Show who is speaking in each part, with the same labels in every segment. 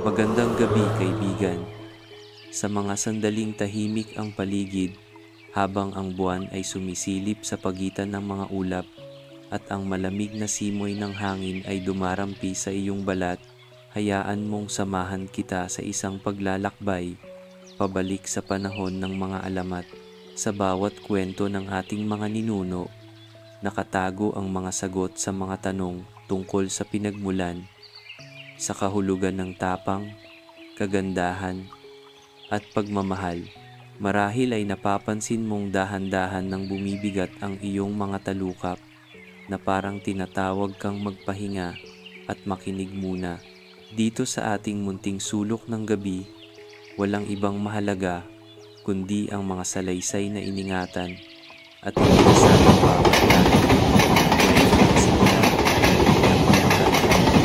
Speaker 1: Magandang gabi, kaibigan. Sa mga sandaling tahimik ang paligid, habang ang buwan ay sumisilip sa pagitan ng mga ulap at ang malamig na simoy ng hangin ay dumarampi sa iyong balat, hayaan mong samahan kita sa isang paglalakbay, pabalik sa panahon ng mga alamat. Sa bawat kwento ng ating mga ninuno, nakatago ang mga sagot sa mga tanong tungkol sa pinagmulan, sa kahulugan ng tapang, kagandahan, at pagmamahal. Marahil ay napapansin mong dahan-dahan nang bumibigat ang iyong mga talukap na parang tinatawag kang magpahinga at makinig muna. Dito sa ating munting sulok ng gabi, walang ibang mahalaga kundi ang mga salaysay na iningatan at inilasamang bawat lahat. Kwento ng simula, ng pagkakat,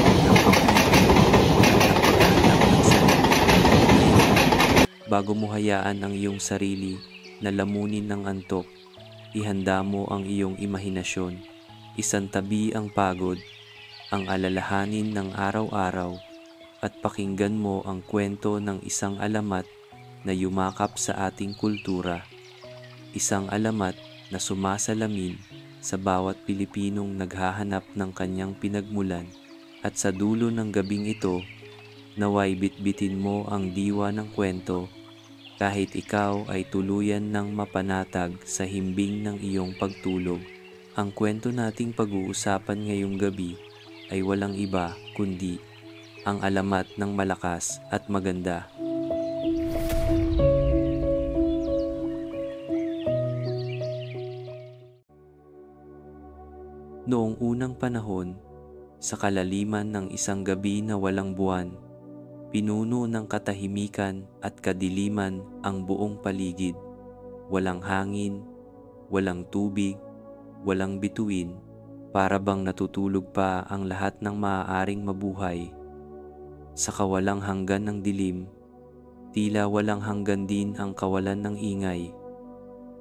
Speaker 1: ng pag-ibig, ng paghahanap ng sarili. Bago mo hayaan ang iyong sarili na lamunin ng antok, ihanda mo ang iyong imahinasyon. Isantabi ang pagod, ang alalahanin ng araw-araw, at pakinggan mo ang kwento ng isang alamat na yumakap sa ating kultura. Isang alamat na sumasalamin sa bawat Pilipinong naghahanap ng kanyang pinagmulan. At sa dulo ng gabing ito, naway bitbitin mo ang diwa ng kwento kahit ikaw ay tuluyan ng mapanatag sa himbing ng iyong pagtulog. Ang kwento nating pag-uusapan ngayong gabi ay walang iba kundi ang alamat ng malakas at maganda. Noong unang panahon, sa kalaliman ng isang gabi na walang buwan, pinuno ng katahimikan at kadiliman ang buong paligid. Walang hangin, walang tubig, walang bituin, para bang natutulog pa ang lahat ng maaaring mabuhay. Sa kawalang hanggan ng dilim, tila walang hanggan din ang kawalan ng ingay.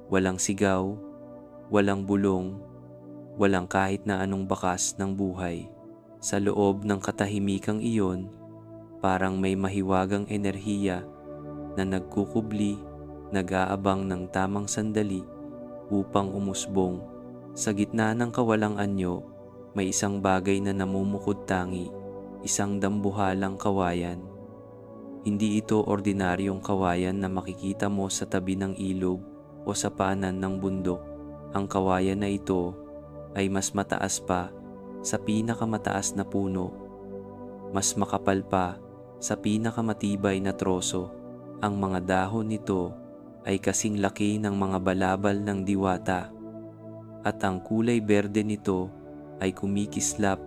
Speaker 1: Walang sigaw, walang bulong, walang kahit na anong bakas ng buhay. Sa loob ng katahimikang iyon, parang may mahiwagang enerhiya na nagkukubli, nag-aabang ng tamang sandali upang umusbong. Sa gitna ng kawalang anyo, may isang bagay na namumukod tangi, isang dambuhalang kawayan. Hindi ito ordinaryong kawayan na makikita mo sa tabi ng ilog o sa paanan ng bundok. Ang kawayan na ito ay mas mataas pa sa pinakamataas na puno, mas makapal pa sa pinakamatibay na troso. Ang mga dahon nito ay kasing laki ng mga balabal ng diwata, at ang kulay berde nito ay kumikislap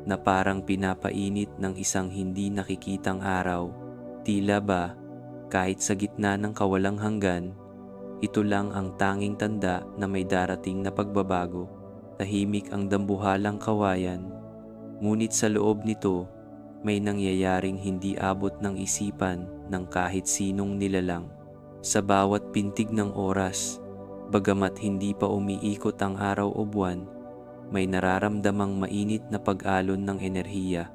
Speaker 1: na parang pinapainit ng isang hindi nakikitang araw. Tila ba, kahit sa gitna ng kawalang hanggan, ito lang ang tanging tanda na may darating na pagbabago. Tahimik ang dambuhalang kawayan, ngunit sa loob nito, may nangyayaring hindi abot ng isipan ng kahit sinong nilalang. Sa bawat pintig ng oras, bagamat hindi pa umiikot ang araw o buwan, may nararamdamang mainit na pag-alon ng enerhiya.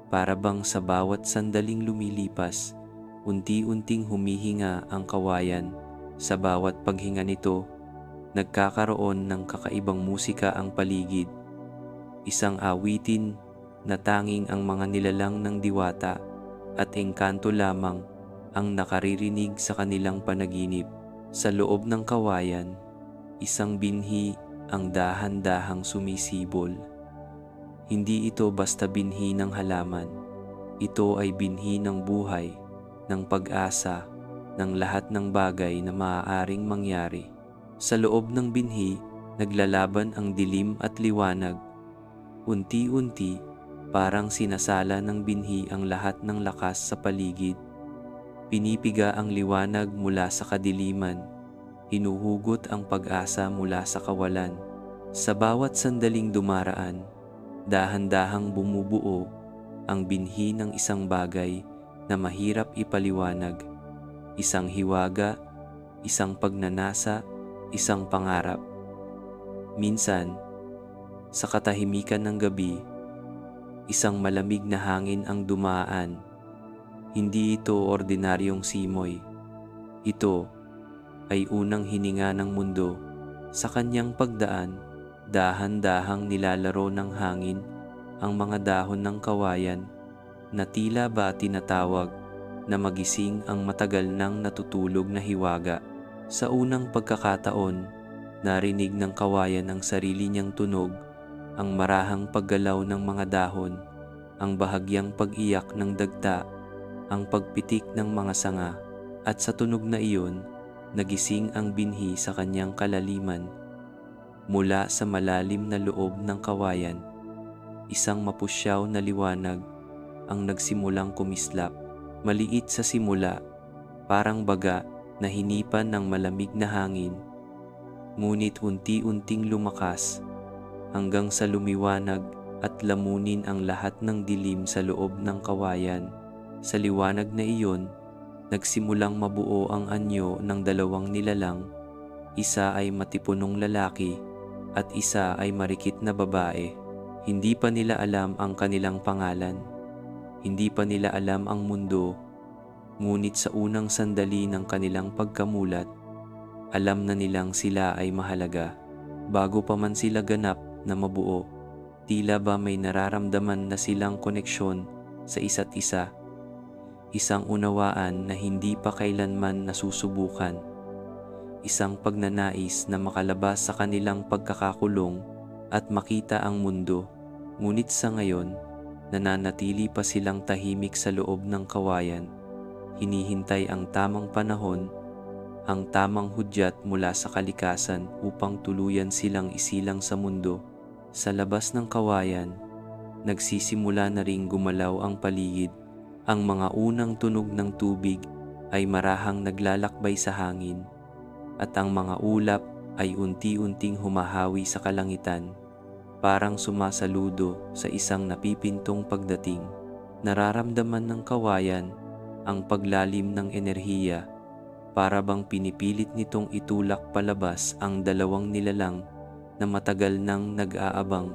Speaker 1: Para bang sa bawat sandaling lumilipas, unti-unting humihinga ang kawayan. Sa bawat paghinga nito, nagkakaroon ng kakaibang musika ang paligid. Isang awitin na tanging ang mga nilalang ng diwata at engkanto lamang ang nakaririnig sa kanilang panaginip. Sa loob ng kawayan, isang binhi ang dahan-dahang sumisibol. Hindi ito basta binhi ng halaman. Ito ay binhi ng buhay, ng pag-asa, ng lahat ng bagay na maaaring mangyari. Sa loob ng binhi, naglalaban ang dilim at liwanag. Unti-unti, parang sinasala ng binhi ang lahat ng lakas sa paligid. Pinipiga ang liwanag mula sa kadiliman. Hinuhugot ang pag-asa mula sa kawalan. Sa bawat sandaling dumaraan, dahan-dahang bumubuo ang binhi ng isang bagay na mahirap ipaliwanag. Isang hiwaga, isang pagnanasa, isang pangarap. Minsan, Sa katahimikan ng gabi, isang malamig na hangin ang dumaan. Hindi ito ordinaryong simoy. Ito ay unang hininga ng mundo. Sa kanyang pagdaan, dahan-dahang nilalaro ng hangin ang mga dahon ng kawayan na tila ba tinatawag na magising ang matagal nang natutulog na hiwaga. Sa unang pagkakataon, narinig ng kawayan ang sarili niyang tunog, ang marahang paggalaw ng mga dahon, ang bahagyang pag-iyak ng dagta, ang pagpitik ng mga sanga, at sa tunog na iyon, nagising ang binhi sa kanyang kalaliman. Mula sa malalim na loob ng kawayan, isang mapusyaw na liwanag ang nagsimulang kumislap. Maliit sa simula, parang baga na hinipan ng malamig na hangin, ngunit unti-unting lumakas hanggang sa lumiwanag at lamunin ang lahat ng dilim sa loob ng kawayan. Sa liwanag na iyon, nagsimulang mabuo ang anyo ng dalawang nilalang. Isa ay matipunong lalaki at isa ay marikit na babae. Hindi pa nila alam ang kanilang pangalan. Hindi pa nila alam ang mundo. Ngunit sa unang sandali ng kanilang pagkamulat, alam na nilang sila ay mahalaga. Bago pa man sila ganap na mabuo, tila ba may nararamdaman na silang koneksyon sa isa't isa. Isang unawaan na hindi pa kailanman nasusubukan. Isang pagnanais na makalabas sa kanilang pagkakakulong at makita ang mundo. Ngunit sa ngayon, nananatili pa silang tahimik sa loob ng kawayan. Hinihintay ang tamang panahon, ang tamang hudyat mula sa kalikasan upang tuluyan silang isilang sa mundo. Sa labas ng kawayan, nagsisimula na ring gumalaw ang paligid. Ang mga unang tunog ng tubig ay marahang naglalakbay sa hangin, at ang mga ulap ay unti-unting humahawi sa kalangitan, parang sumasaludo sa isang napipintong pagdating. Nararamdaman ng kawayan ang paglalim ng enerhiya, para bang pinipilit nitong itulak palabas ang dalawang nilalang na matagal nang nag-aabang.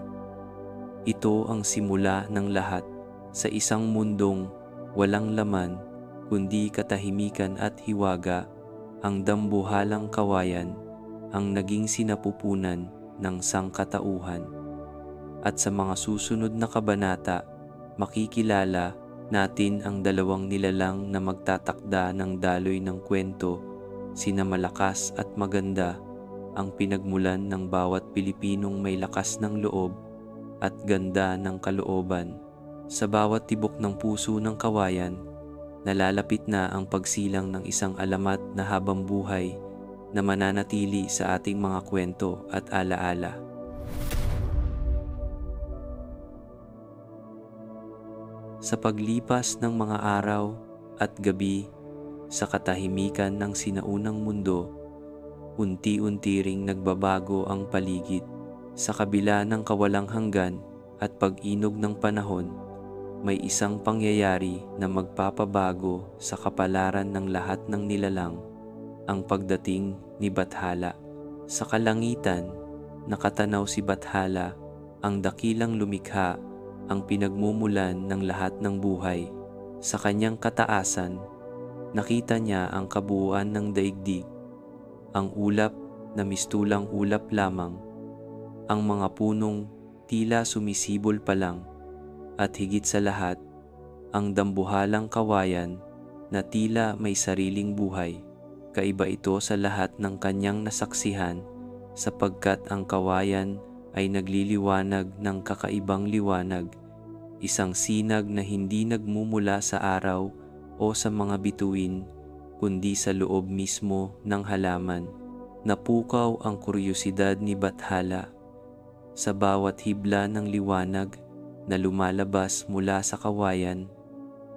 Speaker 1: Ito ang simula ng lahat. Sa isang mundong walang laman kundi katahimikan at hiwaga, ang dambuhalang kawayan ang naging sinapupunan ng sangkatauhan. At sa mga susunod na kabanata, makikilala natin ang dalawang nilalang na magtatakda ng daloy ng kwento, sina malakas at maganda, ang pinagmulan ng bawat Pilipinong may lakas ng loob at ganda ng kalooban. Sa bawat tibok ng puso ng kawayan, nalalapit na ang pagsilang ng isang alamat na habang buhay na mananatili sa ating mga kwento at alaala. Sa paglipas ng mga araw at gabi, sa katahimikan ng sinaunang mundo, unti-unti ring nagbabago ang paligid. Sa kabila ng kawalang hanggan at pag-inog ng panahon, may isang pangyayari na magpapabago sa kapalaran ng lahat ng nilalang, ang pagdating ni Bathala. Sa kalangitan, nakatanaw si Bathala, ang dakilang lumikha, ang pinagmumulan ng lahat ng buhay. Sa kanyang kataasan, nakita niya ang kabuuan ng daigdig, ang ulap na mistulang ulap lamang, ang mga punong tila sumisibol pa lang, at higit sa lahat, ang dambuhalang kawayan na tila may sariling buhay. Kaiba ito sa lahat ng kanyang nasaksihan, sapagkat ang kawayan ay nagliliwanag ng kakaibang liwanag, isang sinag na hindi nagmumula sa araw o sa mga bituin, kundi sa loob mismo ng halaman. Napukaw ang kuryosidad ni Bathala sa bawat hibla ng liwanag na lumalabas mula sa kawayan,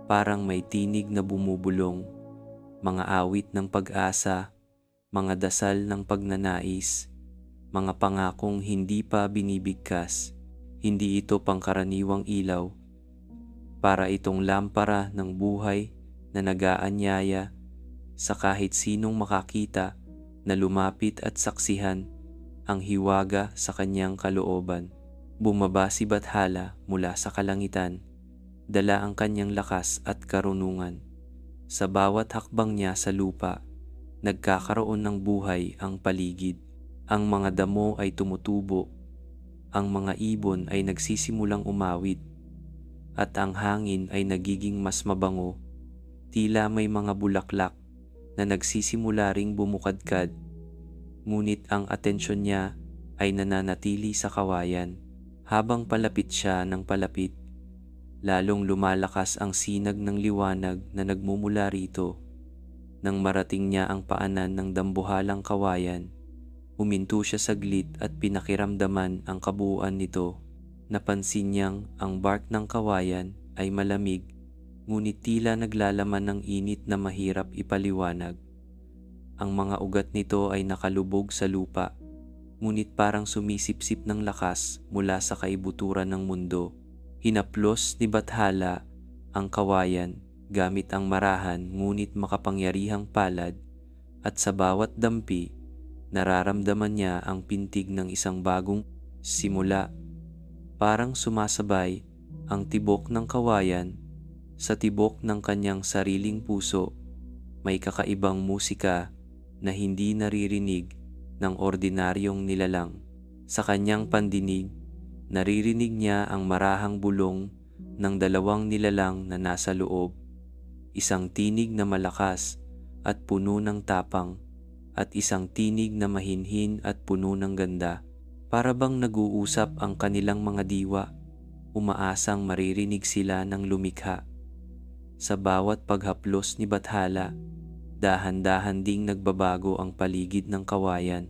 Speaker 1: parang may tinig na bumubulong, mga awit ng pag-asa, mga dasal ng pagnanais, mga pangakong hindi pa binibigkas. Hindi ito pangkaraniwang ilaw, para itong lampara ng buhay na nag-aanyaya sa kahit sinong makakita na lumapit at saksihan ang hiwaga sa kanyang kalooban. Bumaba si Bathala mula sa kalangitan, dala ang kanyang lakas at karunungan. Sa bawat hakbang niya sa lupa, nagkakaroon ng buhay ang paligid. Ang mga damo ay tumutubo, ang mga ibon ay nagsisimulang umawit, at ang hangin ay nagiging mas mabango. Tila may mga bulaklak na nagsisimula ring bumukadkad, ngunit ang atensyon niya ay nananatili sa kawayan. Habang palapit siya ng palapit, lalong lumalakas ang sinag ng liwanag na nagmumula rito. Nang marating niya ang paanan ng dambuhalang kawayan, huminto siya saglit at pinakiramdaman ang kabuuan nito. Napansin niyang ang bark ng kawayan ay malamig, ngunit tila naglalaman ng init na mahirap ipaliwanag. Ang mga ugat nito ay nakalubog sa lupa, ngunit parang sumisipsip ng lakas mula sa kaibuturan ng mundo. Hinaplos ni Bathala ang kawayan gamit ang marahan ngunit makapangyarihang palad, at sa bawat dampi, nararamdaman niya ang pintig ng isang bagong simula. Parang sumasabay ang tibok ng kawayan sa tibok ng kanyang sariling puso. May kakaibang musika na hindi naririnig ng ordinaryong nilalang. Sa kanyang pandinig, naririnig niya ang marahang bulong ng dalawang nilalang na nasa loob. Isang tinig na malakas at puno ng tapang, at isang tinig na mahinhin at puno ng ganda. Para bang nag-uusap ang kanilang mga diwa, umaasang maririnig sila ng lumikha. Sa bawat paghaplos ni Bathala, dahan-dahan ding nagbabago ang paligid ng kawayan.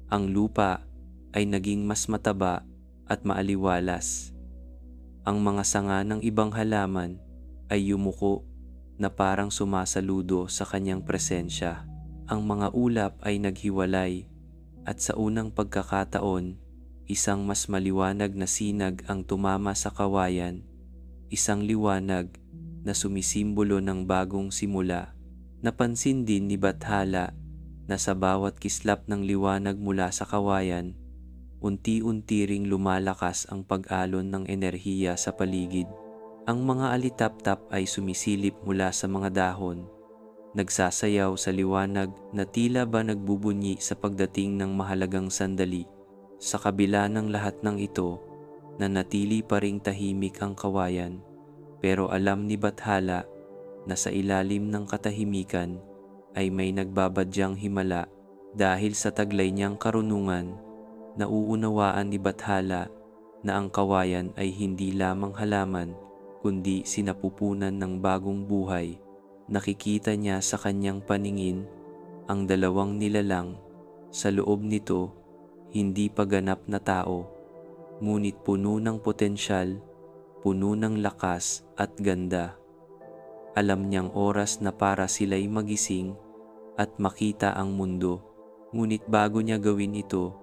Speaker 1: Ang lupa ay naging mas mataba at maaliwalas. Ang mga sanga ng ibang halaman ay yumuko na parang sumasaludo sa kanyang presensya. Ang mga ulap ay naghiwalay, at sa unang pagkakataon, isang mas maliwanag na sinag ang tumama sa kawayan, isang liwanag na sumisimbolo ng bagong simula. Napansin din ni Bathala na sa bawat kislap ng liwanag mula sa kawayan, unti-unti ring lumalakas ang pag-alon ng enerhiya sa paligid. Ang mga alitap-tap ay sumisilip mula sa mga dahon, nagsasayaw sa liwanag na tila ba nagbubunyi sa pagdating ng mahalagang sandali. Sa kabila ng lahat ng ito, nanatili pa ring tahimik ang kawayan, pero alam ni Bathala na sa ilalim ng katahimikan ay may nagbabadyang himala. Dahil sa taglay niyang karunungan, nauunawaan ni Bathala na ang kawayan ay hindi lamang halaman, kundi sinapupunan ng bagong buhay. Nakikita niya sa kanyang paningin ang dalawang nilalang. Sa loob nito, hindi pa ganap na tao, ngunit puno ng potensyal, puno ng lakas at ganda. Alam niyang oras na para sila'y magising at makita ang mundo. Ngunit bago niya gawin ito,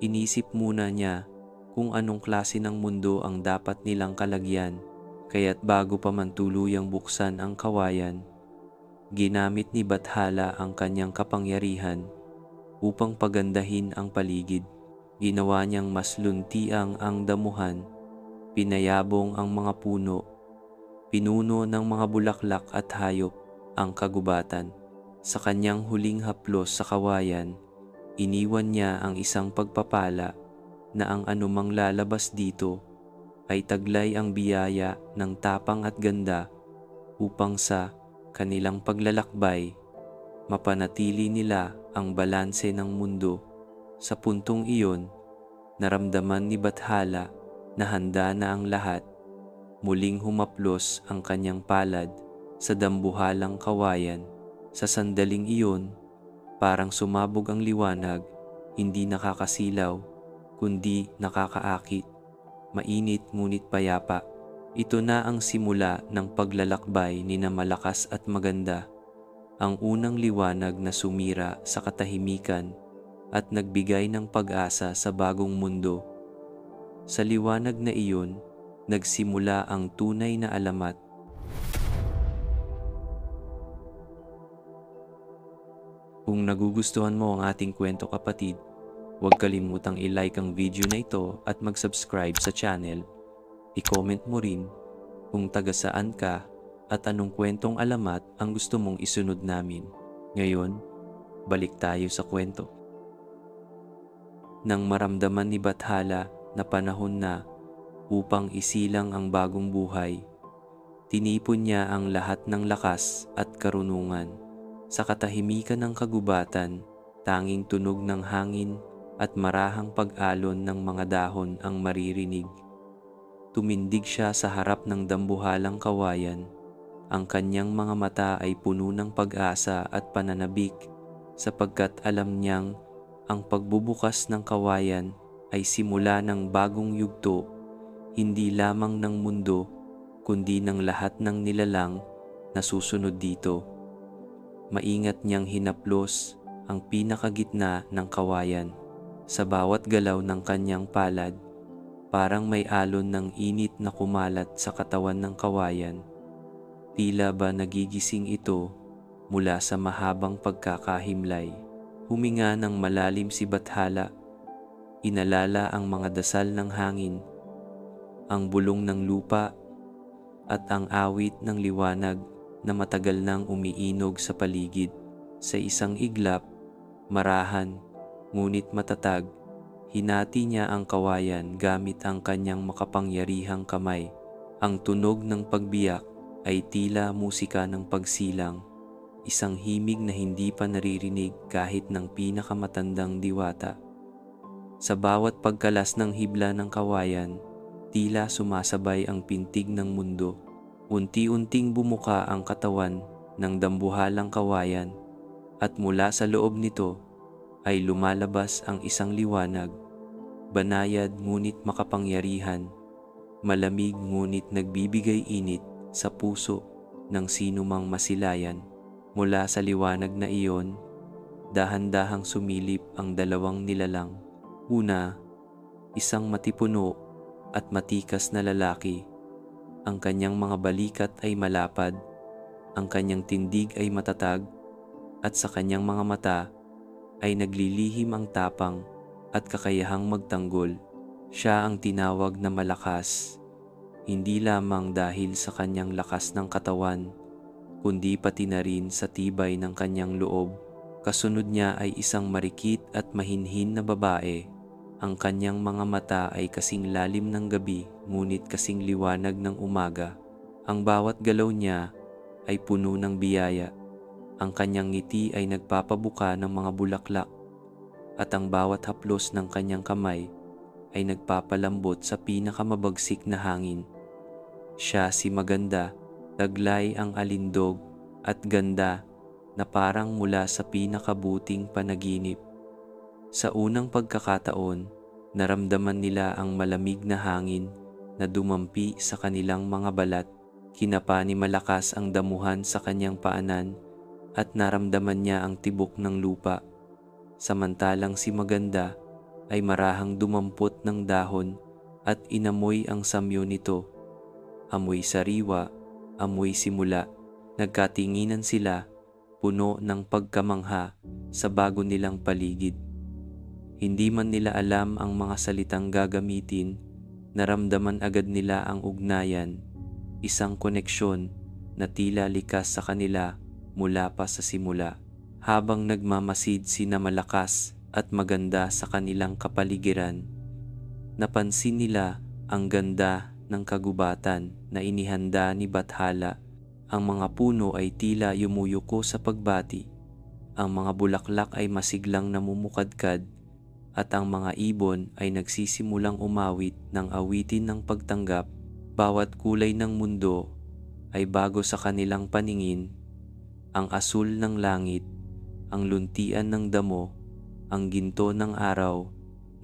Speaker 1: inisip muna niya kung anong klase ng mundo ang dapat nilang kalagyan. Kaya't bago pa man tuluyang buksan ang kawayan, ginamit ni Bathala ang kanyang kapangyarihan upang pagandahin ang paligid. Ginawa niyang mas luntiang ang damuhan, pinayabong ang mga puno, pinuno ng mga bulaklak at hayop ang kagubatan. Sa kanyang huling haplos sa kawayan, iniwan niya ang isang pagpapala na ang anumang lalabas dito ay taglay ang biyaya ng tapang at ganda, upang sa kanilang paglalakbay, mapanatili nila ang balanse ng mundo. Sa puntong iyon, naramdaman ni Bathala na handa na ang lahat. Muling humaplos ang kanyang palad sa dambuhalang kawayan. Sa sandaling iyon, parang sumabog ang liwanag, hindi nakakasilaw, kundi nakakaakit, mainit ngunit payapa. Ito na ang simula ng paglalakbay ni na Malakas at Maganda, ang unang liwanag na sumira sa katahimikan at nagbigay ng pag-asa sa bagong mundo. Sa liwanag na iyon, nagsimula ang tunay na alamat. Kung nagugustuhan mo ang ating kwento, kapatid, Huwag kalimutang i-like ang video na ito at mag-subscribe sa channel. I-comment mo rin kung taga saan ka at anong kwentong alamat ang gusto mong isunod namin. Ngayon, balik tayo sa kwento. Nang maramdaman ni Bathala na panahon na upang isilang ang bagong buhay, tinipon niya ang lahat ng lakas at karunungan. Sa katahimikan ng kagubatan, tanging tunog ng hangin at marahang pag-alon ng mga dahon ang maririnig. Tumindig siya sa harap ng dambuhalang kawayan. Ang kanyang mga mata ay puno ng pag-asa at pananabik sapagkat alam niyang ang pagbubukas ng kawayan ay simula ng bagong yugto, hindi lamang ng mundo kundi ng lahat ng nilalang na susunod dito. Maingat niyang hinaplos ang pinakagitna ng kawayan. Sa bawat galaw ng kanyang palad, parang may alon ng init na kumalat sa katawan ng kawayan. Tila ba nagigising ito mula sa mahabang pagkakahimlay. Huminga ng malalim si Bathala. Inalala ang mga dasal ng hangin, ang bulong ng lupa, at ang awit ng liwanag na matagal nang umiinog sa paligid. Sa isang iglap, marahan, ngunit matatag, hinati niya ang kawayan gamit ang kanyang makapangyarihang kamay. Ang tunog ng pagbiyak ay tila musika ng pagsilang, isang himig na hindi pa naririnig kahit ng pinakamatandang diwata. Sa bawat pagkalas ng hibla ng kawayan, tila sumasabay ang pintig ng mundo. Unti-unting bumuka ang katawan ng dambuhalang kawayan at mula sa loob nito ay lumalabas ang isang liwanag, banayad ngunit makapangyarihan, malamig ngunit nagbibigay init sa puso ng sinumang masilayan. Mula sa liwanag na iyon, dahan-dahang sumilip ang dalawang nilalang. Una, isang matipuno at matikas na lalaki. Ang kanyang mga balikat ay malapad, ang kanyang tindig ay matatag, at sa kanyang mga mata ay naglilihim ang tapang at kakayahang magtanggol. Siya ang tinawag na malakas, hindi lamang dahil sa kanyang lakas ng katawan, kundi pati na rin sa tibay ng kanyang loob. Kasunod niya ay isang marikit at mahinhin na babae. Ang kanyang mga mata ay kasing lalim ng gabi, ngunit kasing liwanag ng umaga. Ang bawat galaw niya ay puno ng biyaya. Ang kanyang ngiti ay nagpapabuka ng mga bulaklak, at ang bawat haplos ng kanyang kamay ay nagpapalambot sa pinakamabagsik na hangin. Siya si Maganda, taglay ang alindog at ganda na parang mula sa pinakabuting panaginip. Sa unang pagkakataon, naramdaman nila ang malamig na hangin na dumampi sa kanilang mga balat. Kinapa ni malakas ang damuhan sa kanyang paanan at naramdaman niya ang tibok ng lupa. Samantalang si Maganda ay marahang dumampot ng dahon at inamoy ang samyo nito. Amoy sariwa, amoy simula. Nagkatinginan sila, puno ng pagkamangha sa bago nilang paligid. Hindi man nila alam ang mga salitang gagamitin, naramdaman agad nila ang ugnayan, isang koneksyon na tila likas sa kanila mula pa sa simula. Habang nagmamasid sina Malakas at Maganda sa kanilang kapaligiran, napansin nila ang ganda ng kagubatan na inihanda ni Bathala. Ang mga puno ay tila yumuyuko sa pagbati, ang mga bulaklak ay masiglang namumukadkad, at ang mga ibon ay nagsisimulang umawit ng awitin ng pagtanggap. Bawat kulay ng mundo ay bago sa kanilang paningin, ang asul ng langit, ang luntian ng damo, ang ginto ng araw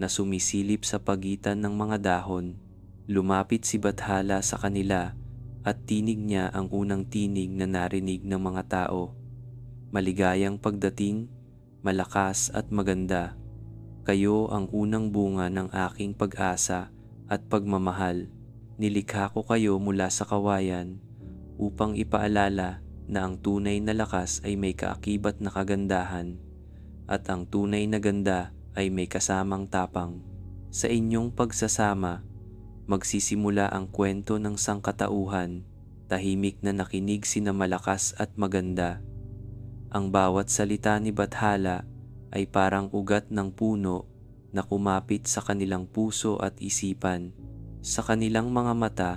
Speaker 1: na sumisilip sa pagitan ng mga dahon. Lumapit si Bathala sa kanila at tinig niya ang unang tinig na narinig ng mga tao. Maligayang pagdating, Malakas at Maganda. Kayo ang unang bunga ng aking pag-asa at pagmamahal. Nilikha ko kayo mula sa kawayan upang ipaalala na ang tunay na lakas ay may kaakibat na kagandahan at ang tunay na ganda ay may kasamang tapang. Sa inyong pagsasama, magsisimula ang kwento ng sangkatauhan, tahimik na nakinig sina Malakas at Maganda. Ang bawat salita ni Bathala ay parang ugat ng puno na kumapit sa kanilang puso at isipan. Sa kanilang mga mata,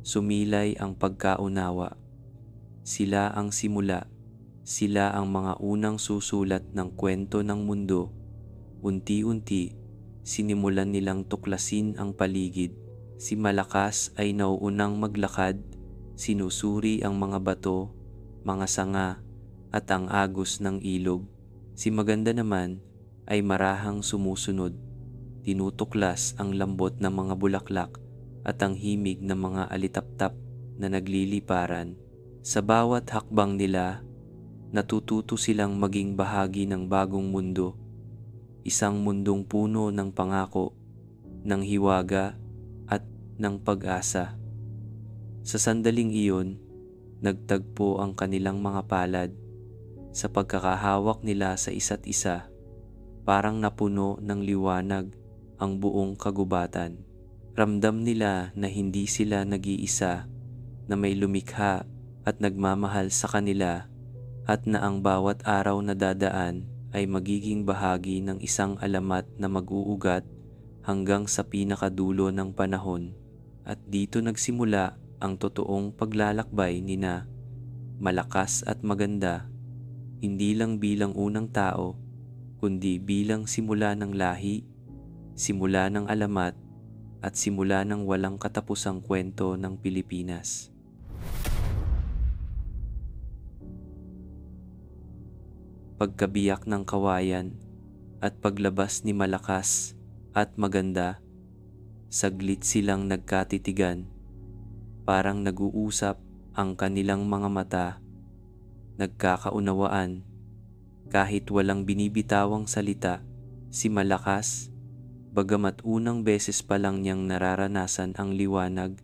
Speaker 1: sumilay ang pagkaunawa. Sila ang simula. Sila ang mga unang susulat ng kwento ng mundo. Unti-unti, sinimulan nilang tuklasin ang paligid. Si Malakas ay nauunang maglakad, sinusuri ang mga bato, mga sanga, at ang agos ng ilog. Si Maganda naman ay marahang sumusunod, tinutuklas ang lambot ng mga bulaklak at ang himig ng mga alitaptap na nagliliparan. Sa bawat hakbang nila, natututo silang maging bahagi ng bagong mundo, isang mundong puno ng pangako, ng hiwaga at ng pag-asa. Sa sandaling iyon, nagtagpo ang kanilang mga palad. Sa pagkakahawak nila sa isa't isa, parang napuno ng liwanag ang buong kagubatan. Ramdam nila na hindi sila nag-iisa, na may lumikha at nagmamahal sa kanila, at na ang bawat araw na dadaan ay magiging bahagi ng isang alamat na mag-uugat hanggang sa pinakadulo ng panahon. At dito nagsimula ang totoong paglalakbay nina Malakas at Maganda, hindi lang bilang unang tao, kundi bilang simula ng lahi, simula ng alamat, at simula ng walang katapusang kwento ng Pilipinas. Pagkabiyak ng kawayan at paglabas ni Malakas at Maganda, saglit silang nagkatitigan, parang nag-uusap ang kanilang mga mata, nagkakaunawaan. Kahit walang binibitawang salita, si Malakas, bagamat unang beses pa lang niyang nararanasan ang liwanag,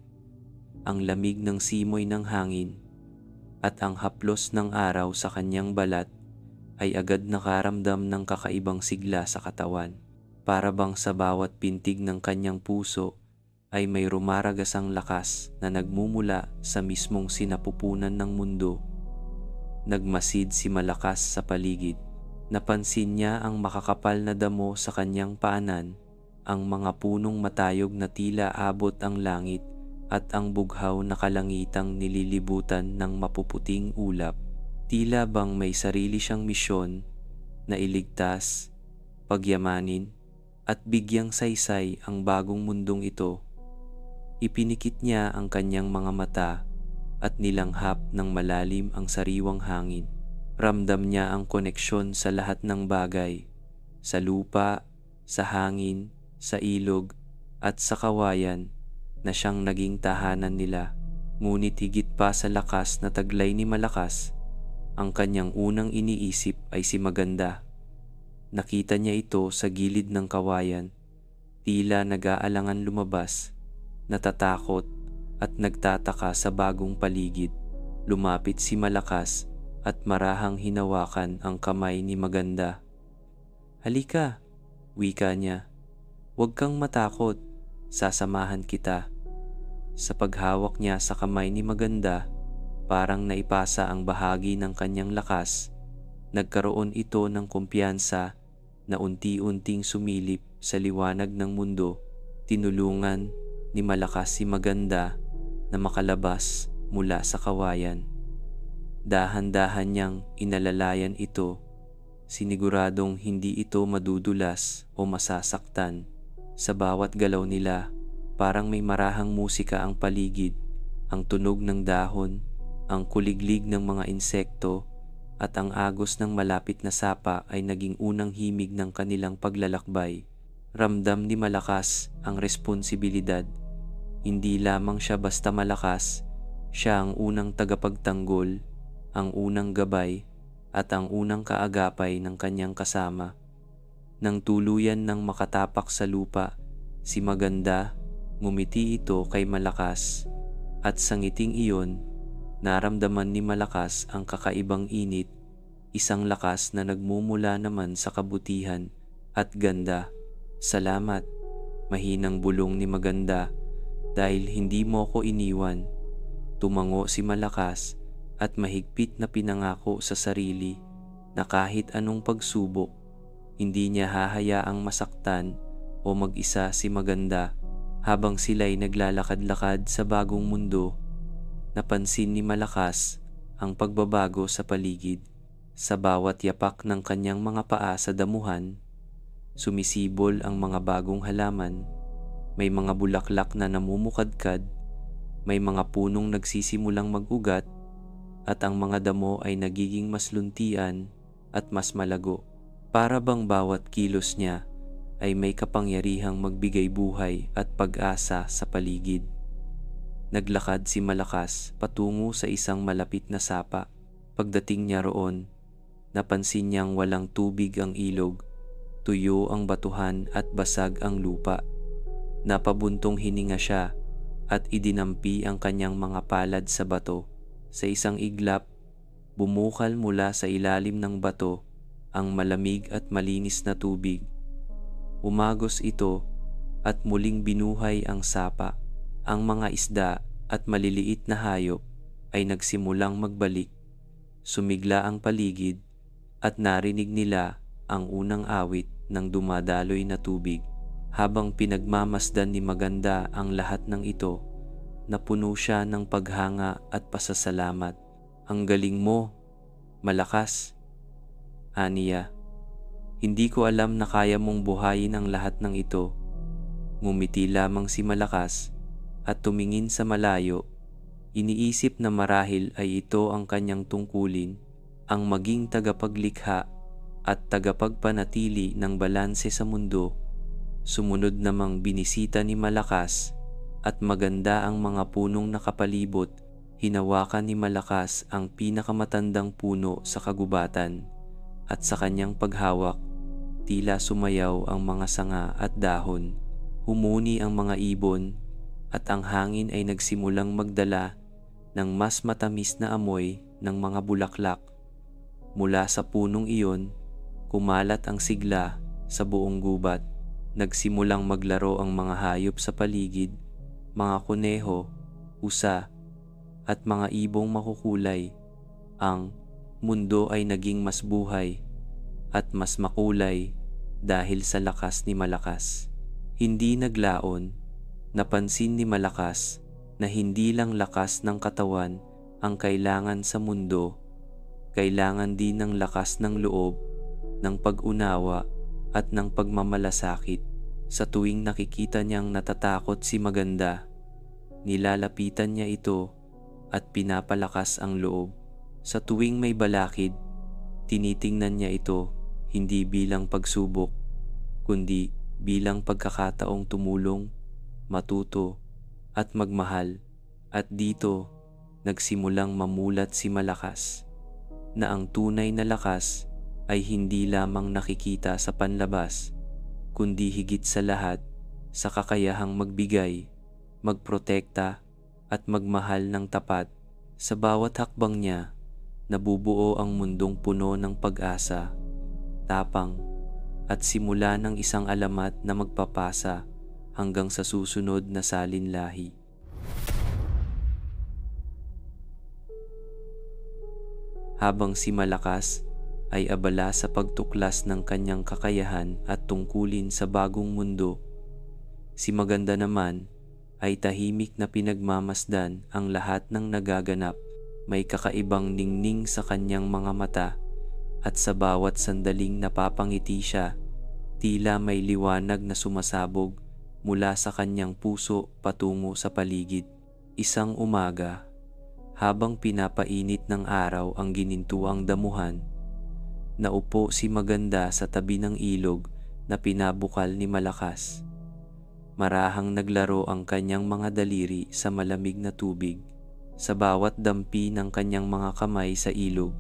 Speaker 1: ang lamig ng simoy ng hangin, at ang haplos ng araw sa kanyang balat, ay agad nakaramdam ng kakaibang sigla sa katawan. Para bang sa bawat pintig ng kanyang puso ay may rumaragasang lakas na nagmumula sa mismong sinapupunan ng mundo. Nagmasid si Malakas sa paligid. Napansin niya ang makakapal na damo sa kanyang paanan, ang mga punong matayog na tila abot ang langit, at ang bughaw na kalangitang nililibutan ng mapuputing ulap. Tila bang may sarili siyang misyon na iligtas, pagyamanin, at bigyang saysay ang bagong mundong ito. Ipinikit niya ang kanyang mga mata at nilanghap ng malalim ang sariwang hangin. Ramdam niya ang koneksyon sa lahat ng bagay, sa lupa, sa hangin, sa ilog, at sa kawayan na siyang naging tahanan nila. Ngunit higit pa sa lakas na taglay ni Malakas, ang kanyang unang iniisip ay si Maganda. Nakita niya ito sa gilid ng kawayan, tila nag-aalangan lumabas, natatakot at nagtataka sa bagong paligid. Lumapit si Malakas at marahang hinawakan ang kamay ni Maganda. "Halika," wika niya. "Huwag kang matakot, sasamahan kita." Sa paghawak niya sa kamay ni Maganda, parang naipasa ang bahagi ng kanyang lakas. Nagkaroon ito ng kumpiyansa na unti-unting sumilip sa liwanag ng mundo. Tinulungan ni Malakas si Maganda na makalabas mula sa kawayan. Dahan-dahan niyang inalalayan ito, siniguradong hindi ito madudulas o masasaktan. Sa bawat galaw nila, parang may marahang musika ang paligid, ang tunog ng dahon, ang kuliglig ng mga insekto, at ang agos ng malapit na sapa ay naging unang himig ng kanilang paglalakbay. Ramdam ni Malakas ang responsibilidad. Hindi lamang siya basta malakas, siya ang unang tagapagtanggol, ang unang gabay, at ang unang kaagapay ng kanyang kasama. Nang tuluyan ng makatapak sa lupa, si Maganda, ngumiti ito kay Malakas, at sa ngiting iyon, naramdaman ni Malakas ang kakaibang init, isang lakas na nagmumula naman sa kabutihan at ganda. Salamat, mahinang bulong ni Maganda, dahil hindi mo ko iniwan. Tumango si Malakas at mahigpit na pinangako sa sarili na kahit anong pagsubok, hindi niya hahayaang masaktan o mag-isa si Maganda. Habang sila'y naglalakad-lakad sa bagong mundo, napansin ni Malakas ang pagbabago sa paligid. Sa bawat yapak ng kanyang mga paa sa damuhan, sumisibol ang mga bagong halaman. May mga bulaklak na namumukadkad, may mga punong nagsisimulang mag-ugat, at ang mga damo ay nagiging mas luntian at mas malago. Para bang bawat kilos niya ay may kapangyarihang magbigay buhay at pag-asa sa paligid. Naglakad si Malakas patungo sa isang malapit na sapa. Pagdating niya roon, napansin niyang walang tubig ang ilog, tuyo ang batuhan at basag ang lupa. Napabuntong hininga siya at idinampi ang kanyang mga palad sa bato. Sa isang iglap, bumukal mula sa ilalim ng bato ang malamig at malinis na tubig. Umagos ito at muling binuhay ang sapa. Ang mga isda at maliliit na hayop ay nagsimulang magbalik. Sumigla ang paligid at narinig nila ang unang awit ng dumadaloy na tubig. Habang pinagmamasdan ni Maganda ang lahat ng ito, napuno siya ng paghanga at pasasalamat. Ang galing mo, Malakas, aniya. Hindi ko alam na kaya mong buhayin ang lahat ng ito. Ngumiti lamang si Malakas at tumingin sa malayo. Iniisip na marahil ay ito ang kanyang tungkulin, ang maging tagapaglikha at tagapagpanatili ng balanse sa mundo. Sumunod namang binisita ni Malakas at Maganda ang mga punong nakapalibot. Hinawakan ni Malakas ang pinakamatandang puno sa kagubatan at sa kanyang paghawak, tila sumayaw ang mga sanga at dahon. Humuni ang mga ibon at ang hangin ay nagsimulang magdala ng mas matamis na amoy ng mga bulaklak. Mula sa punong iyon, kumalat ang sigla sa buong gubat. Nagsimulang maglaro ang mga hayop sa paligid, mga kuneho, usa, at mga ibong makukulay. Ang mundo ay naging mas buhay at mas makulay dahil sa lakas ni Malakas. Hindi naglaon, napansin ni Malakas na hindi lang lakas ng katawan ang kailangan sa mundo, kailangan din ng lakas ng loob, ng pag-unawa at ng pagmamalasakit. Sa tuwing nakikita niyang natatakot si Maganda, nilalapitan niya ito at pinapalakas ang loob. Sa tuwing may balakid, tinitingnan niya ito hindi bilang pagsubok, kundi bilang pagkakataong tumulong, matuto at magmahal. At dito, nagsimulang mamulat si Malakas na ang tunay na lakas ay hindi lamang nakikita sa panlabas, kundi higit sa lahat sa kakayahang magbigay, magprotekta at magmahal ng tapat. Sa bawat hakbang niya, nabubuo ang mundong puno ng pag-asa, tapang at simula ng isang alamat na magpapasa hanggang sa susunod na salinlahi. Habang si Malakas ay abala sa pagtuklas ng kanyang kakayahan at tungkulin sa bagong mundo, si Maganda naman ay tahimik na pinagmamasdan ang lahat ng nagaganap. May kakaibang ningning sa kanyang mga mata at sa bawat sandaling napapangiti siya, tila may liwanag na sumasabog mula sa kanyang puso patungo sa paligid. Isang umaga, habang pinapainit ng araw ang ginintuang damuhan, naupo si Maganda sa tabi ng ilog na pinabukal ni Malakas. Marahang naglaro ang kanyang mga daliri sa malamig na tubig. Sa bawat dampi ng kanyang mga kamay sa ilog,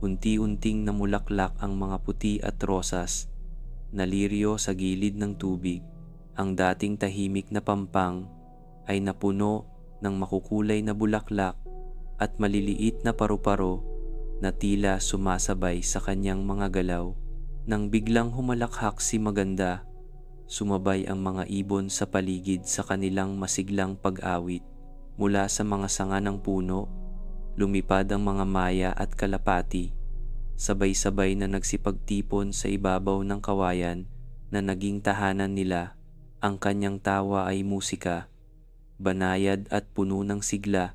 Speaker 1: unti-unting namulaklak ang mga puti at rosas na liryo sa gilid ng tubig. Ang dating tahimik na pampang ay napuno ng makukulay na bulaklak at maliliit na paru-paro na tila sumasabay sa kanyang mga galaw. Nang biglang humalakhak si Maganda, sumabay ang mga ibon sa paligid sa kanilang masiglang pag-awit. Mula sa mga sanga ng puno, lumipad ang mga maya at kalapati, sabay-sabay na nagsipagtipon sa ibabaw ng kawayan na naging tahanan nila. Ang kanyang tawa ay musika, banayad at puno ng sigla,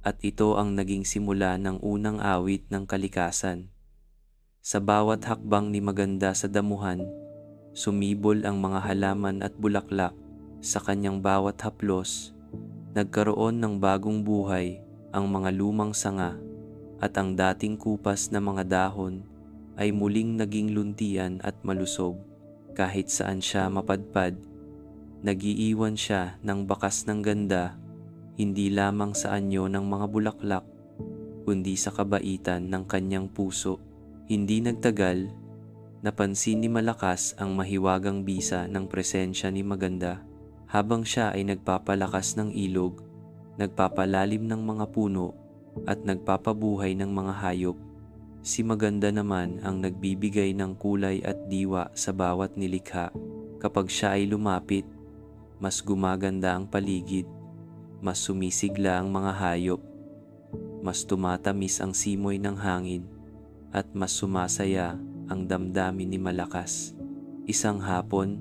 Speaker 1: at ito ang naging simula ng unang awit ng kalikasan. Sa bawat hakbang ni Maganda sa damuhan, sumibol ang mga halaman at bulaklak. Sa kanyang bawat haplos, nagkaroon ng bagong buhay ang mga lumang sanga, at ang dating kupas na mga dahon ay muling naging luntian at malusog. Kahit saan siya mapadpad, nagiiwan siya ng bakas ng ganda, hindi lamang sa anyo ng mga bulaklak, kundi sa kabaitan ng kanyang puso. Hindi nagtagal, napansin ni Malakas ang mahiwagang bisa ng presensya ni Maganda. Habang siya ay nagpapalakas ng ilog, nagpapalalim ng mga puno, at nagpapabuhay ng mga hayop, si Maganda naman ang nagbibigay ng kulay at diwa sa bawat nilikha. Kapag siya ay lumapit, mas gumaganda ang paligid, mas sumisigla ang mga hayop, mas tumatamis ang simoy ng hangin, at mas sumasaya ang damdamin ni Malakas. Isang hapon,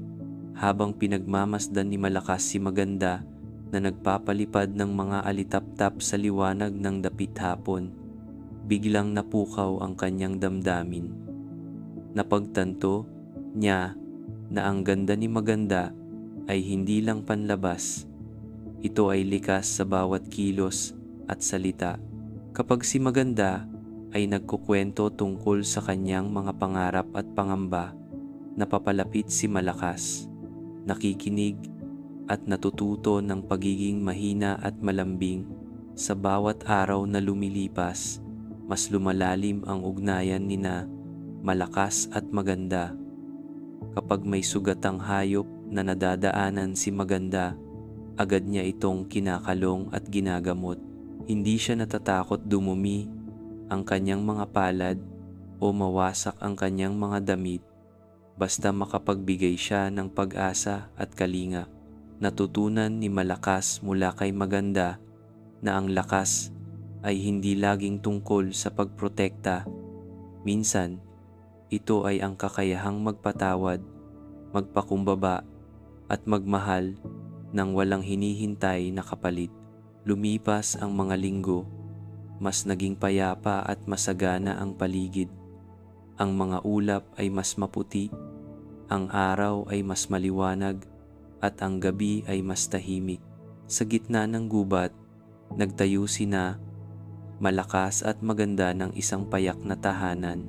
Speaker 1: habang pinagmamasdan ni Malakas si Maganda na nagpapalipad ng mga alitaptap sa liwanag ng dapit hapon, biglang napukaw ang kanyang damdamin. Napagtanto niya na ang ganda ni Maganda ay hindi lang panlabas, ito ay likas sa bawat kilos at salita. Kapag si Maganda ay nagkukwento tungkol sa kanyang mga pangarap at pangamba, napapalapit si Malakas, nakikinig at natututo ng pagiging mahina at malambing. Sa bawat araw na lumilipas, mas lumalalim ang ugnayan nina Malakas at Maganda. Kapag may sugatang hayop na nadadaanan si Maganda, agad niya itong kinakalong at ginagamot. Hindi siya natatakot dumumi ang kanyang mga palad o mawasak ang kanyang mga damit, basta makapagbigay siya ng pag-asa at kalinga. Natutunan ni Malakas mula kay Maganda na ang lakas ay hindi laging tungkol sa pagprotekta. Minsan, ito ay ang kakayahang magpatawad, magpakumbaba, at magmahal nang walang hinihintay na kapalit. Lumipas ang mga linggo, mas naging payapa at masagana ang paligid. Ang mga ulap ay mas maputi, ang araw ay mas maliwanag, at ang gabi ay mas tahimik. Sa gitna ng gubat, nagtayo sina Malakas at Maganda ng isang payak na tahanan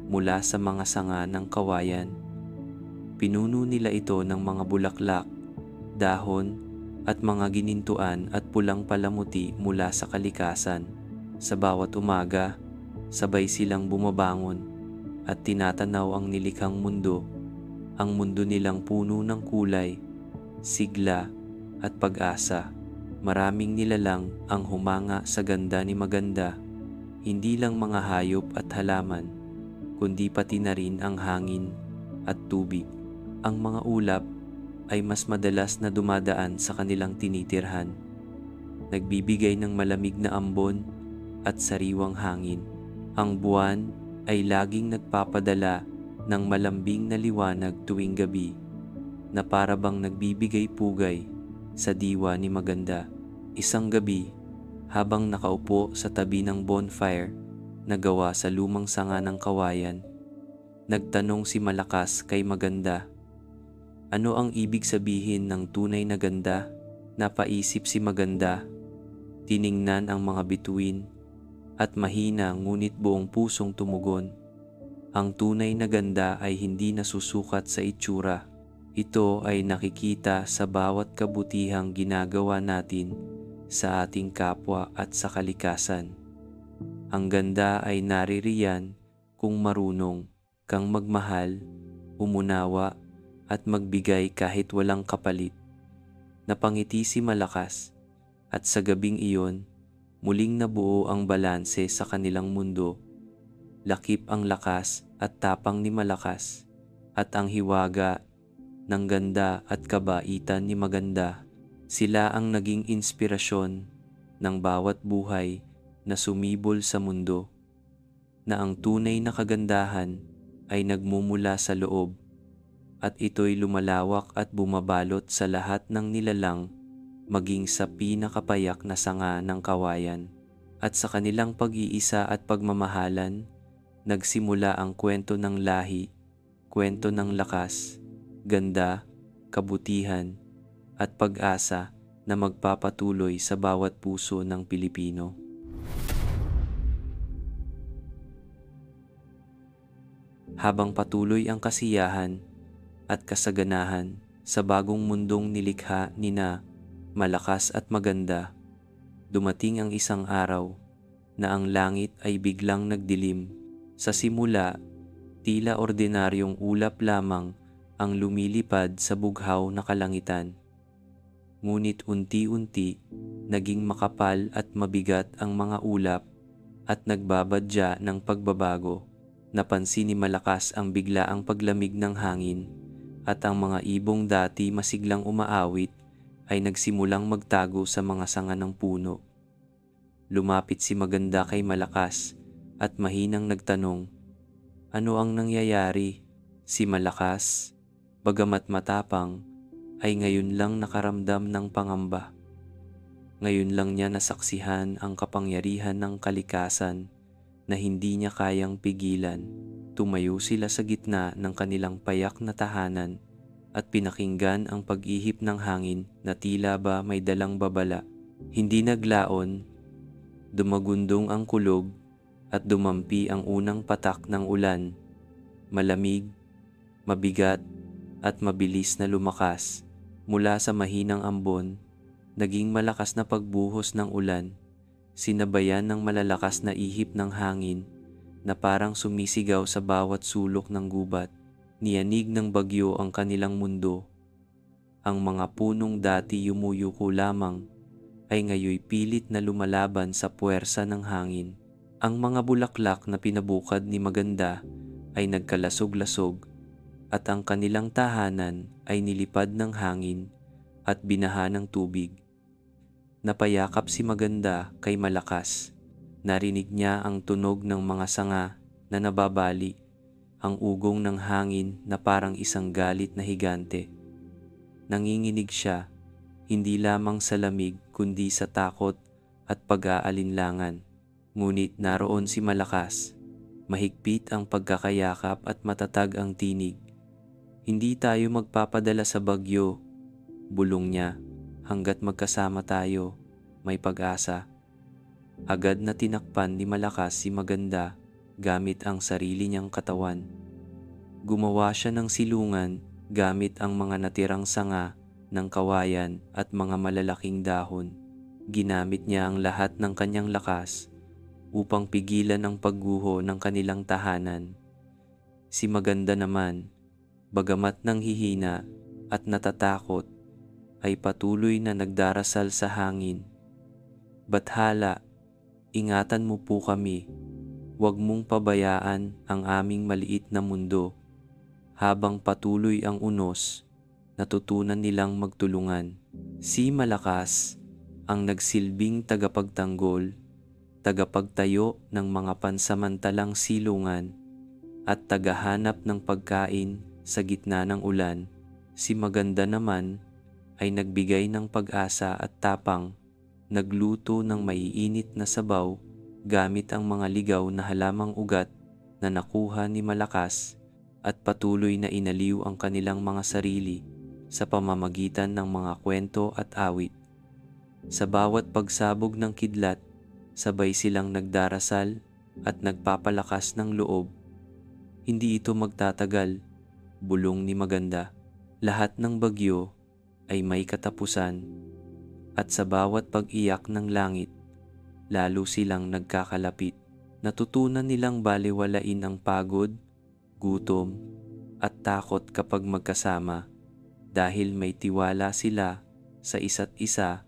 Speaker 1: mula sa mga sanga ng kawayan. Pinuno nila ito ng mga bulaklak, dahon, at mga ginintuan at pulang palamuti mula sa kalikasan. Sa bawat umaga, sabay silang bumabangon at tinatanaw ang nilikhang mundo, ang mundo nilang puno ng kulay, sigla, at pag-asa. Maraming nilalang ang humanga sa ganda ni Maganda, hindi lang mga hayop at halaman, kundi pati na rin ang hangin at tubig. Ang mga ulap ay mas madalas na dumadaan sa kanilang tinitirhan, nagbibigay ng malamig na ambon at sariwang hangin. Ang buwan ay laging nagpapadala ng malambing na liwanag tuwing gabi, na para bang nagbibigay pugay sa diwa ni Maganda. Isang gabi, habang nakaupo sa tabi ng bonfire na gawa sa lumang sanga ng kawayan, nagtanong si Malakas kay Maganda, "Ano ang ibig sabihin ng tunay na ganda?" Napaisip si Maganda, tiningnan ang mga bituin, at mahina ngunit buong pusong tumugon. Ang tunay na ganda ay hindi nasusukat sa itsura. Ito ay nakikita sa bawat kabutihang ginagawa natin sa ating kapwa at sa kalikasan. Ang ganda ay naririyan kung marunong kang magmahal, umunawa, at magbigay kahit walang kapalit. Napangiti si Malakas, at sa gabing iyon, muling nabuo ang balanse sa kanilang mundo. Lakip ang lakas at tapang ni Malakas, at ang hiwaga ng ganda at kabaitan ni Maganda. Sila ang naging inspirasyon ng bawat buhay na sumibol sa mundo, na ang tunay na kagandahan ay nagmumula sa loob, at ito'y lumalawak at bumabalot sa lahat ng nilalang, maging sa pinakapayak na sanga ng kawayan. At sa kanilang pag-iisa at pagmamahalan, nagsimula ang kwento ng lahi, kwento ng lakas, ganda, kabutihan, at pag-asa na magpapatuloy sa bawat puso ng Pilipino. Habang patuloy ang kasiyahan at kasaganahan sa bagong mundong nilikha nina Malakas at Maganda, dumating ang isang araw na ang langit ay biglang nagdilim. Sa simula, tila ordinaryong ulap lamang ang lumilipad sa bughaw na kalangitan. Ngunit unti-unti, naging makapal at mabigat ang mga ulap at nagbabadya ng pagbabago. Napansin ni Malakas ang biglaang paglamig ng hangin, at ang mga ibong dati masiglang umaawit ay nagsimulang magtago sa mga sanga ng puno. Lumapit si Maganda kay Malakas at mahinang nagtanong, "Ano ang nangyayari?" Si Malakas, bagamat matapang, ay ngayon lang nakaramdam ng pangamba. Ngayon lang niya nasaksihan ang kapangyarihan ng kalikasan na hindi niya kayang pigilan. Tumayo sila sa gitna ng kanilang payak na tahanan at pinakinggan ang pag-ihip ng hangin na tila ba may dalang babala. Hindi naglaon, dumagundong ang kulog at dumampi ang unang patak ng ulan. Malamig, mabigat at mabilis na lumakas. Mula sa mahinang ambon, naging malakas na pagbuhos ng ulan, sinabayan ng malalakas na ihip ng hangin na parang sumisigaw sa bawat sulok ng gubat. Niyanig ng bagyo ang kanilang mundo. Ang mga punong dati yumuyuko lamang ay ngayoy pilit na lumalaban sa puwersa ng hangin. Ang mga bulaklak na pinabukad ni Maganda ay nagkalasog-lasog, at ang kanilang tahanan ay nilipad ng hangin at binaha ng tubig. Napayakap si Maganda kay Malakas. Narinig niya ang tunog ng mga sanga na nababali, ang ugong ng hangin na parang isang galit na higante. Nanginginig siya, hindi lamang sa lamig kundi sa takot at pag-aalinlangan. Ngunit naroon si Malakas, mahigpit ang pagkakayakap at matatag ang tinig. "Hindi tayo magpapadala sa bagyo," bulong niya, "hanggat magkasama tayo, may pag-asa." Agad na tinakpan ni Malakas si Maganda gamit ang sarili niyang katawan. Gumawa siya ng silungan gamit ang mga natirang sanga ng kawayan at mga malalaking dahon. Ginamit niya ang lahat ng kanyang lakas upang pigilan ang pagguho ng kanilang tahanan. Si Maganda naman, bagamat nanghihina at natatakot, ay patuloy na nagdarasal sa hangin. "Bathala, ingatan mo po kami. Huwag mong pabayaan ang aming maliit na mundo." Habang patuloy ang unos, natutunan nilang magtulungan. Si Malakas ang nagsilbing tagapagtanggol, tagapagtayo ng mga pansamantalang silungan, at tagahanap ng pagkain sa gitna ng ulan. Si Maganda naman ay nagbigay ng pag-asa at tapang, nagluto ng maiinit na sabaw gamit ang mga ligaw na halamang ugat na nakuha ni Malakas, at patuloy na inaliw ang kanilang mga sarili sa pamamagitan ng mga kwento at awit. Sa bawat pagsabog ng kidlat, sabay silang nagdarasal at nagpapalakas ng loob. "Hindi ito magtatagal," bulong ni Maganda. "Lahat ng bagyo ay may katapusan." At sa bawat pag-iyak ng langit, lalo silang nagkakalapit. Natutunan nilang balewalain ang pagod, gutom, at takot kapag magkasama, dahil may tiwala sila sa isa't isa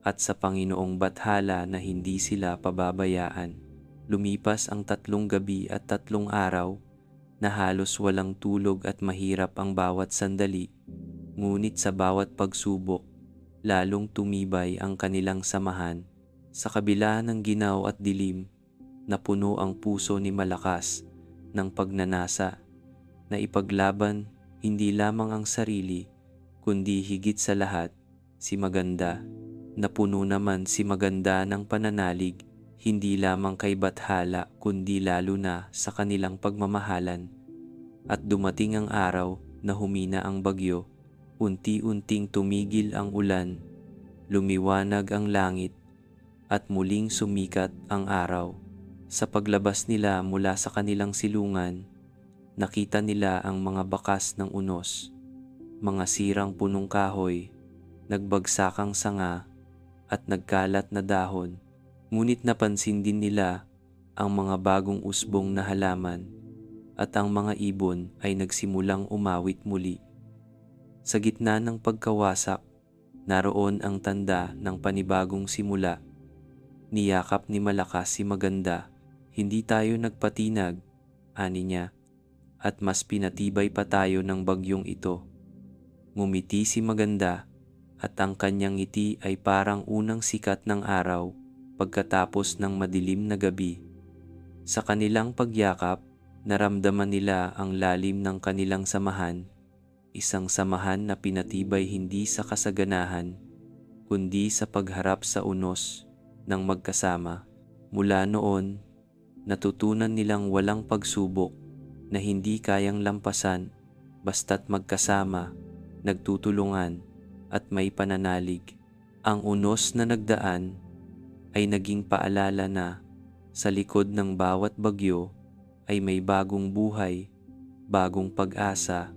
Speaker 1: at sa Panginoong bathala na hindi sila pababayaan. Lumipas ang 3 gabi at 3 araw, na halos walang tulog at mahirap ang bawat sandali. Ngunit sa bawat pagsubok, lalong tumibay ang kanilang samahan. Sa kabila ng ginaw at dilim, napuno ang puso ni Malakas ng pagnanasa na ipaglaban hindi lamang ang sarili, kundi higit sa lahat, si Maganda. Napuno naman si Maganda ng pananalig, hindi lamang kay Bathala kundi lalo na sa kanilang pagmamahalan. At dumating ang araw na humina ang bagyo, unti-unting tumigil ang ulan, lumiwanag ang langit, at muling sumikat ang araw. Sa paglabas nila mula sa kanilang silungan, nakita nila ang mga bakas ng unos, mga sirang punong kahoy, nagbagsakang sanga, at nagkalat na dahon. Ngunit napansin din nila ang mga bagong usbong na halaman, at ang mga ibon ay nagsimulang umawit muli. Sa gitna ng pagkawasak, naroon ang tanda ng panibagong simula. Niyakap ni Malakas si Maganda. Hindi tayo nagpatinag, ani niya, at mas pinatibay pa tayo ng bagyong ito. Ngumiti si Maganda, at ang kanyang ngiti ay parang unang sikat ng araw pagkatapos ng madilim na gabi. Sa kanilang pagyakap, naramdaman nila ang lalim ng kanilang samahan, isang samahan na pinatibay hindi sa kasaganahan, kundi sa pagharap sa unos ng magkasama. Mula noon, natutunan nilang walang pagsubok na hindi kayang lampasan basta't magkasama, nagtutulungan at may pananalig. Ang unos na nagdaan ay naging paalala na sa likod ng bawat bagyo ay may bagong buhay, bagong pag-asa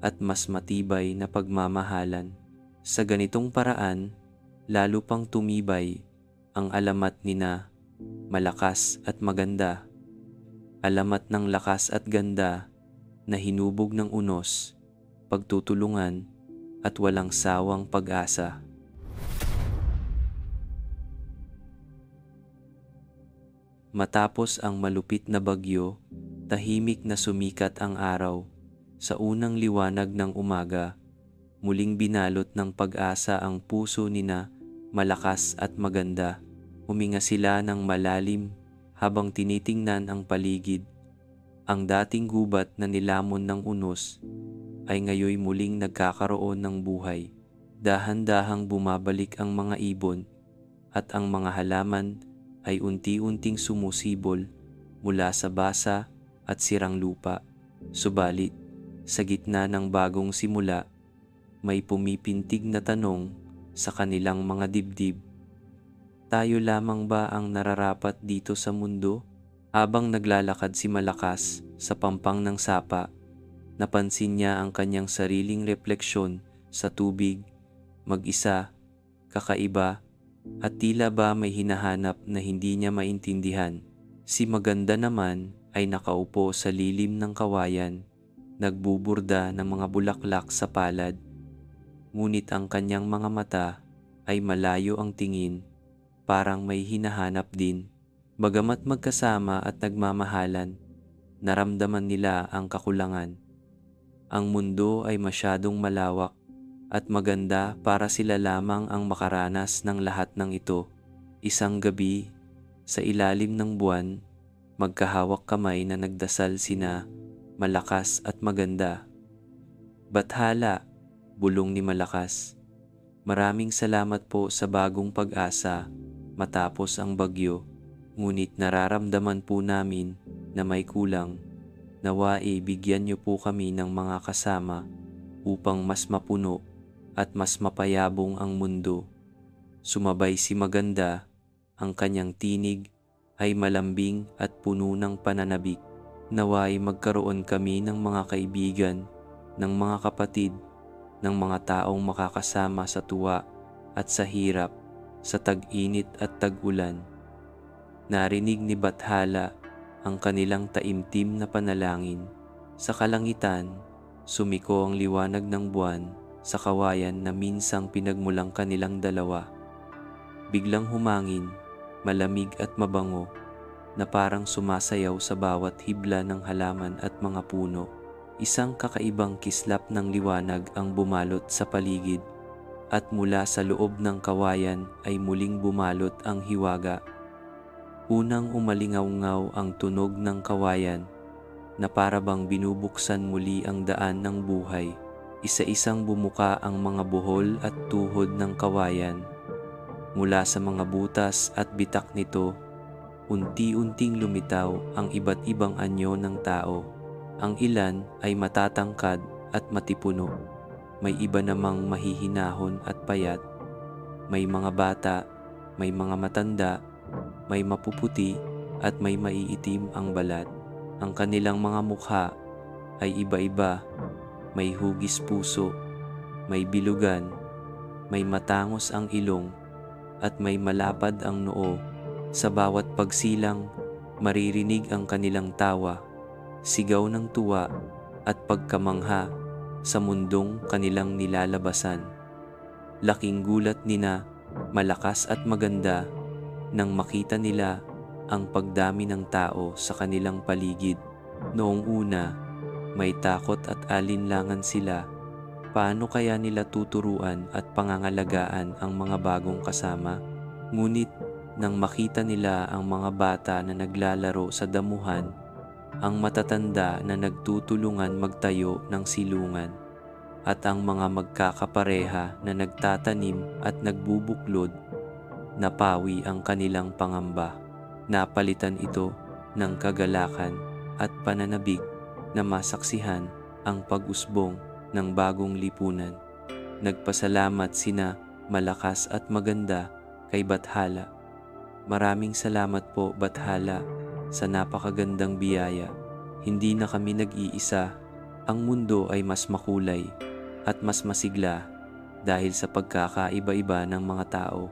Speaker 1: at mas matibay na pagmamahalan. Sa ganitong paraan, lalo pang tumibay ang alamat nina Malakas at Maganda. Alamat ng lakas at ganda na hinubog ng unos, pagtutulungan at walang sawang pag-asa. Matapos ang malupit na bagyo, tahimik na sumikat ang araw. Sa unang liwanag ng umaga, muling binalot ng pag-asa ang puso nina Malakas at Maganda. Huminga sila ng malalim habang tinitingnan ang paligid. Ang dating gubat na nilamon ng unos ay ngayoy muling nagkakaroon ng buhay. Dahan-dahang bumabalik ang mga ibon at ang mga halaman ay unti-unting sumusibol mula sa basa at sirang lupa. Subalit, sa gitna ng bagong simula, may pumipintig na tanong sa kanilang mga dibdib. Tayo lamang ba ang nararapat dito sa mundo? Habang naglalakad si Malakas sa pampang ng sapa, napansin niya ang kanyang sariling refleksyon sa tubig, mag-isa, kakaiba, at tila ba may hinahanap na hindi niya maintindihan. Si Maganda naman ay nakaupo sa lilim ng kawayan, nagbuburda ng mga bulaklak sa palad. Ngunit ang kanyang mga mata ay malayo ang tingin, parang may hinahanap din. Bagamat magkasama at nagmamahalan, naramdaman nila ang kakulangan. Ang mundo ay masyadong malawak at maganda para sila lamang ang makaranas ng lahat ng ito. Isang gabi, sa ilalim ng buwan, magkahawak kamay na nagdasal sina Malakas at Maganda. Bathala, bulong ni Malakas. Maraming salamat po sa bagong pag-asa matapos ang bagyo, ngunit nararamdaman po namin na may kulang. Nawai bigyan niyo po kami ng mga kasama upang mas mapuno at mas mapayabong ang mundo. Sumabay si Maganda, ang kanyang tinig ay malambing at puno ng pananabik. Nawai magkaroon kami ng mga kaibigan, ng mga kapatid, ng mga taong makakasama sa tuwa at sa hirap, sa tag-init at tag-ulan. Narinig ni Bathala ang kanilang taimtim na panalangin. Sa kalangitan, sumiko ang liwanag ng buwan sa kawayan na minsang pinagmulang kanilang dalawa. Biglang humangin, malamig at mabango, na parang sumasayaw sa bawat hibla ng halaman at mga puno. Isang kakaibang kislap ng liwanag ang bumalot sa paligid, at mula sa loob ng kawayan ay muling bumalot ang hiwaga. Unang umalingaw-ngaw ang tunog ng kawayan, na para bang binubuksan muli ang daan ng buhay. Isa-isang bumuka ang mga buhol at tuhod ng kawayan. Mula sa mga butas at bitak nito, unti-unting lumitaw ang iba't ibang anyo ng tao. Ang ilan ay matatangkad at matipuno. May iba namang mahihinahon at payat. May mga bata, may mga matanda, may mapuputi at may maiitim ang balat. Ang kanilang mga mukha ay iba-iba. May hugis puso, may bilugan, may matangos ang ilong, at may malapad ang noo. Sa bawat pagsilang, maririnig ang kanilang tawa, sigaw ng tuwa at pagkamangha sa mundong kanilang nilalabasan. Laking gulat nina, malakas at maganda, nang makita nila ang pagdami ng tao sa kanilang paligid. Noong una, may takot at alinlangan sila. Paano kaya nila tuturuan at pangangalagaan ang mga bagong kasama? Ngunit nang makita nila ang mga bata na naglalaro sa damuhan, ang matatanda na nagtutulungan magtayo ng silungan, at ang mga magkakapareha na nagtatanim at nagbubuklod, napawi ang kanilang pangamba. Napalitan ito ng kagalakan at pananabik na masaksihan ang pag-usbong ng bagong lipunan. Nagpasalamat sina Malakas at Maganda kay Bathala. Maraming salamat po, Bathala, sa napakagandang biyaya. Hindi na kami nag-iisa. Ang mundo ay mas makulay at mas masigla dahil sa pagkakaiba-iba ng mga tao.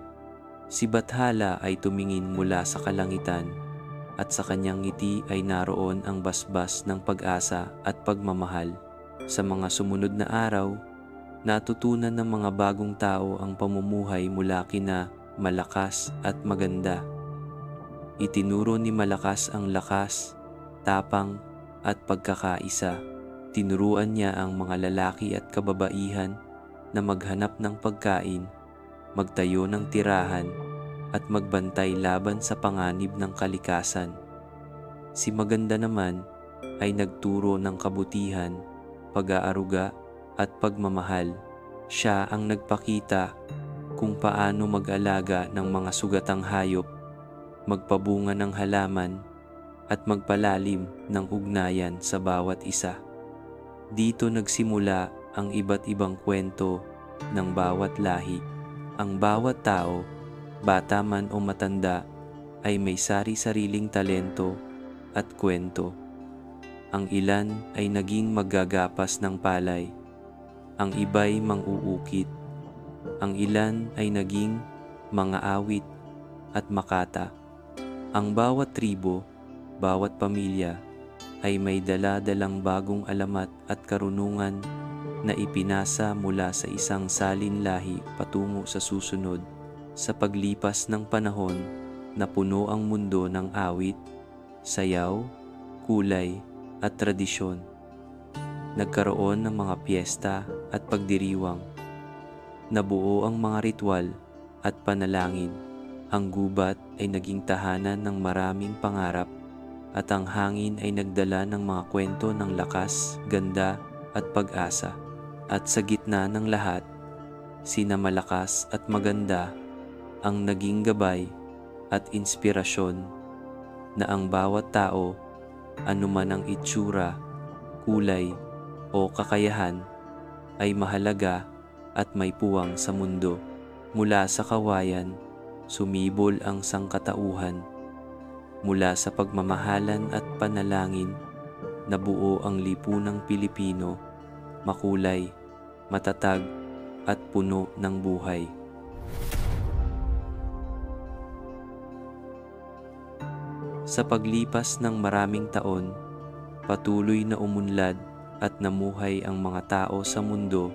Speaker 1: Si Bathala ay tumingin mula sa kalangitan, at sa kanyang ngiti ay naroon ang basbas ng pag-asa at pagmamahal. Sa mga sumunod na araw, natutunan ng mga bagong tao ang pamumuhay mula kina Malakas at Maganda. Itinuro ni Malakas ang lakas, tapang at pagkakaisa. Tinuruan niya ang mga lalaki at kababaihan na maghanap ng pagkain, magtayo ng tirahan, at magbantay laban sa panganib ng kalikasan. Si Maganda naman ay nagturo ng kabutihan, pag-aaruga at pagmamahal. Siya ang nagpakita kung paano mag-alaga ng mga sugatang hayop, magpabunga ng halaman, at magpalalim ng ugnayan sa bawat isa. Dito nagsimula ang iba't ibang kwento ng bawat lahi. Ang bawat tao, bata man o matanda, ay may sari-sariling talento at kwento. Ang ilan ay naging maggagapas ng palay, ang iba'y mang-uukit, ang ilan ay naging mga awit at makata. Ang bawat tribo, bawat pamilya, ay may dala-dalang bagong alamat at karunungan na ipinasa mula sa isang salin lahi patungo sa susunod. Sa paglipas ng panahon, napuno ang mundo ng awit, sayaw, kulay at tradisyon. Nagkaroon ng mga piyesta at pagdiriwang. Nabuo ang mga ritual at panalangin. Ang gubat ay naging tahanan ng maraming pangarap, at ang hangin ay nagdala ng mga kwento ng lakas, ganda at pag-asa. At sa gitna ng lahat, sina Malakas at Maganda ang naging gabay at inspirasyon, na ang bawat tao, anuman ang itsura, kulay o kakayahan, ay mahalaga at may puwang sa mundo. Mula sa kawayan, sumibol ang sangkatauhan. Mula sa pagmamahalan at panalangin, nabuo ang lipunang Pilipino, makulay, matatag at puno ng buhay. Sa paglipas ng maraming taon, patuloy na umunlad at namuhay ang mga tao sa mundo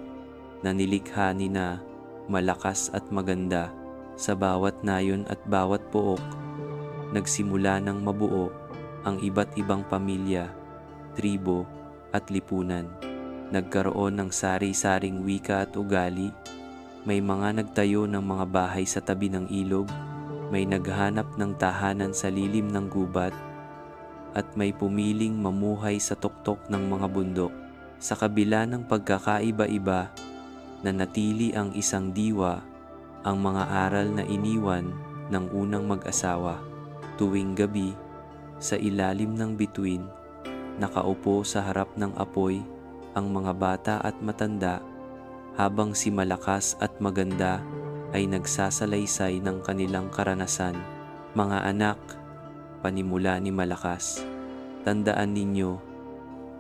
Speaker 1: na nilikha nina Malakas at Maganda. Sa bawat nayon at bawat pook, nagsimula ng mabuo ang iba't ibang pamilya, tribo at lipunan. Nagkaroon ng sari-saring wika at ugali. May mga nagtayo ng mga bahay sa tabi ng ilog, may naghanap ng tahanan sa lilim ng gubat, at may pumiling mamuhay sa tuktok ng mga bundok. Sa kabila ng pagkakaiba-iba, nanatili ang isang diwa, ang mga aral na iniwan ng unang mag-asawa. Tuwing gabi, sa ilalim ng bituin, nakaupo sa harap ng apoy ang mga bata at matanda, habang si Malakas at Maganda ay nagsasalaysay ng kanilang karanasan. Mga anak, panimula ni Malakas, tandaan ninyo,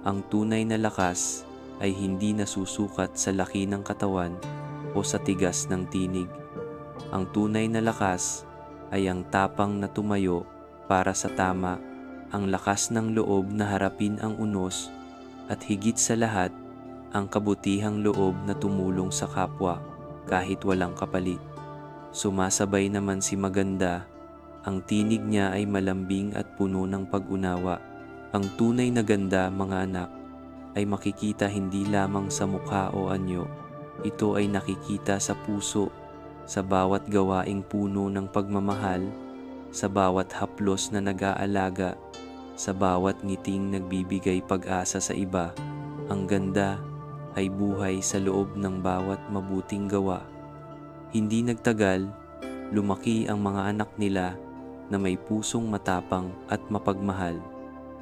Speaker 1: ang tunay na lakas ay hindi nasusukat sa laki ng katawan o sa tigas ng tinig. Ang tunay na lakas ay ang tapang na tumayo para sa tama, ang lakas ng loob na harapin ang unos, at higit sa lahat, ang kabutihang loob na tumulong sa kapwa kahit walang kapalit. Sumasabay naman si Maganda, ang tinig niya ay malambing at puno ng pag-unawa. Ang tunay na ganda, mga anak, ay makikita hindi lamang sa mukha o anyo. Ito ay nakikita sa puso, sa bawat gawaing puno ng pagmamahal, sa bawat haplos na nag-aalaga, sa bawat ngiting nagbibigay pag-asa sa iba. Ang ganda ay buhay sa loob ng bawat mabuting gawa. Hindi nagtagal, lumaki ang mga anak nila na may pusong matapang at mapagmahal.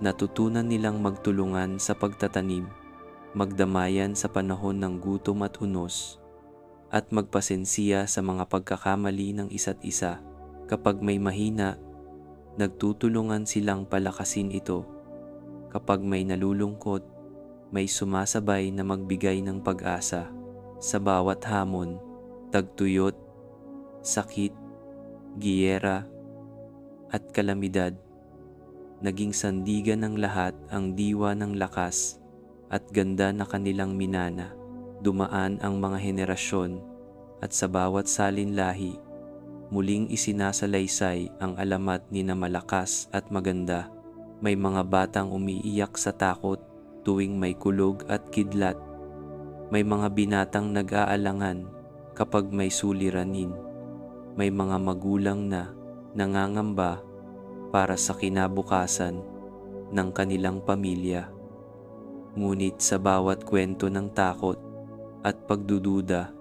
Speaker 1: Natutunan nilang magtulungan sa pagtatanim, magdamayan sa panahon ng gutom at unos, at magpasensiya sa mga pagkakamali ng isa't isa. Kapag may mahina, nagtutulungan silang palakasin ito. Kapag may nalulungkot, may sumasabay na magbigay ng pag-asa. Sa bawat hamon, tagtuyot, sakit, giyera, at kalamidad, naging sandigan ng lahat ang diwa ng lakas at ganda na kanilang minana. Dumaan ang mga henerasyon, at sa bawat salinlahi, muling isinasalaysay ang alamat ni na Malakas at Maganda. May mga batang umiiyak sa takot tuwing may kulog at kidlat. May mga binatang nag-aalangan kapag may suliranin. May mga magulang na nangangamba para sa kinabukasan ng kanilang pamilya. Ngunit sa bawat kwento ng takot at pagdududa,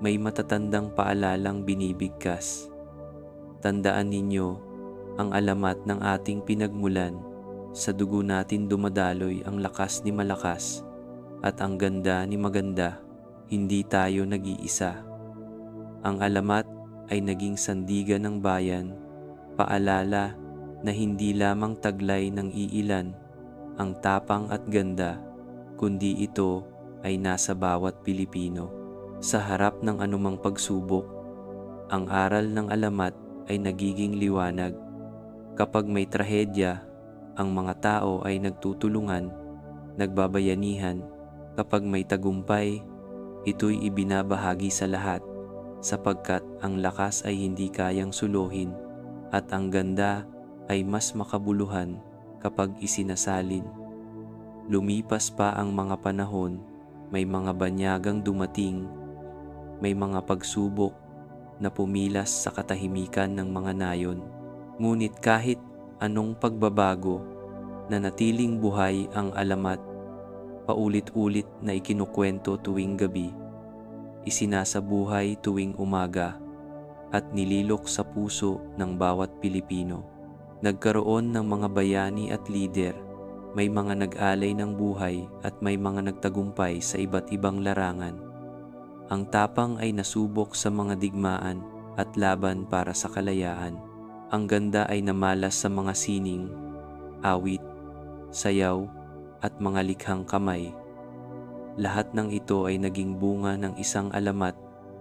Speaker 1: may matatandang paalalang binibigkas. Tandaan ninyo ang alamat ng ating pinagmulan. Sa dugo natin dumadaloy ang lakas ni Malakas at ang ganda ni Maganda. Hindi tayo nag-iisa. Ang alamat ay naging sandigan ng bayan, paalala na hindi lamang taglay ng iilan ang tapang at ganda, kundi ito ay nasa bawat Pilipino. Sa harap ng anumang pagsubok, ang aral ng alamat ay nagiging liwanag. Kapag may trahedya, ang mga tao ay nagtutulungan, nagbabayanihan. Kapag may tagumpay, ito'y ibinabahagi sa lahat, sapagkat ang lakas ay hindi kayang suluhin at ang ganda ay mas makabuluhan kapag isinasalin. Lumipas pa ang mga panahon, may mga banyagang dumating, may mga pagsubok na pumilas sa katahimikan ng mga nayon. Ngunit kahit anong pagbabago, nanatiling buhay ang alamat, paulit-ulit na ikinukwento tuwing gabi, isinasabuhay tuwing umaga, at nililok sa puso ng bawat Pilipino. Nagkaroon ng mga bayani at lider, may mga nag-alay ng buhay at may mga nagtagumpay sa iba't ibang larangan. Ang tapang ay nasubok sa mga digmaan at laban para sa kalayaan. Ang ganda ay namalas sa mga sining, awit, sayaw, at mga likhang kamay. Lahat ng ito ay naging bunga ng isang alamat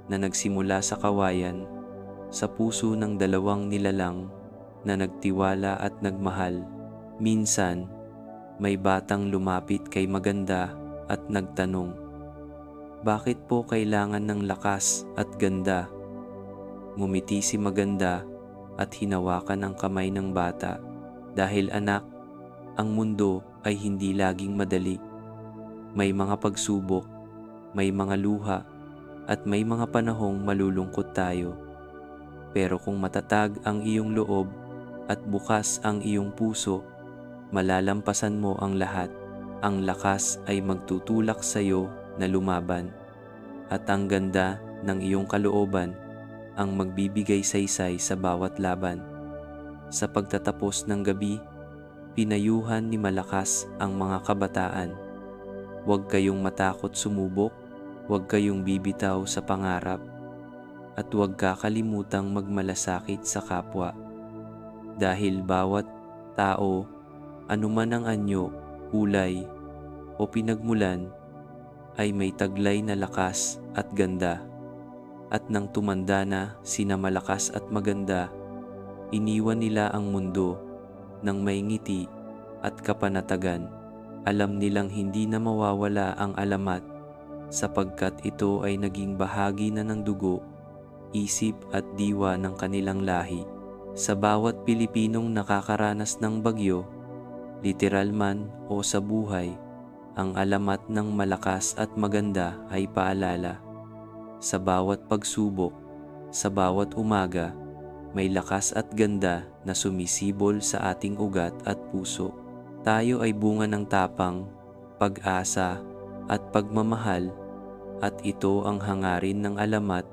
Speaker 1: na nagsimula sa kawayan, sa puso ng dalawang nilalang na nagtiwala at nagmahal. Minsan, may batang lumapit kay Maganda at nagtanong, "Bakit po kailangan ng lakas at ganda?" Ngumiti si Maganda at hinawakan ang kamay ng bata. Dahil anak, ang mundo ay hindi laging madali. May mga pagsubok, may mga luha, at may mga panahong malulungkot tayo. Pero kung matatag ang iyong loob at bukas ang iyong puso, malalampasan mo ang lahat. Ang lakas ay magtutulak sa iyo na lumaban. At ang ganda ng iyong kalooban ang magbibigay saysay sa bawat laban. Sa pagtatapos ng gabi, pinayuhan ni Malakas ang mga kabataan. Huwag kayong matakot sumubok, huwag kayong bibitaw sa pangarap, at huwag kakalimutang magmalasakit sa kapwa. Dahil bawat tao, anuman ang anyo, kulay, o pinagmulan, ay may taglay na lakas at ganda. At nang tumanda na sina Malakas at Maganda, iniwan nila ang mundo ng may ngiti at kapanatagan. Alam nilang hindi na mawawala ang alamat sapagkat ito ay naging bahagi na ng dugo, isip at diwa ng kanilang lahi. Sa bawat Pilipinong nakakaranas ng bagyo, literal man o sa buhay, ang alamat ng Malakas at Maganda ay paalala. Sa bawat pagsubok, sa bawat umaga, may lakas at ganda na sumisibol sa ating ugat at puso. Tayo ay bunga ng tapang, pag-asa at pagmamahal, at ito ang hangarin ng alamat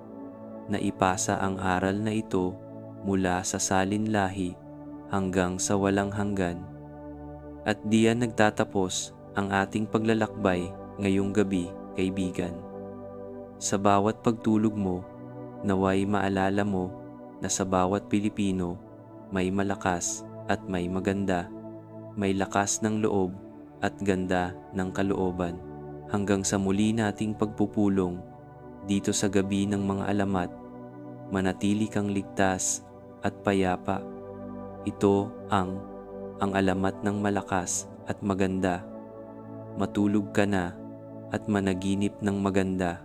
Speaker 1: na ipasa ang aral na ito mula sa salin lahi hanggang sa walang hanggan. At diyan nagtatapos ang ating paglalakbay ngayong gabi, kaibigan. Sa bawat pagtulog mo, naway maalala mo na sa bawat Pilipino may malakas at may maganda, may lakas ng loob at ganda ng kalooban. Hanggang sa muli nating pagpupulong dito sa gabi ng mga alamat, manatili kang ligtas at payapa. Ito ang alamat ng Malakas at Maganda. Matulog ka na at managinip ng maganda.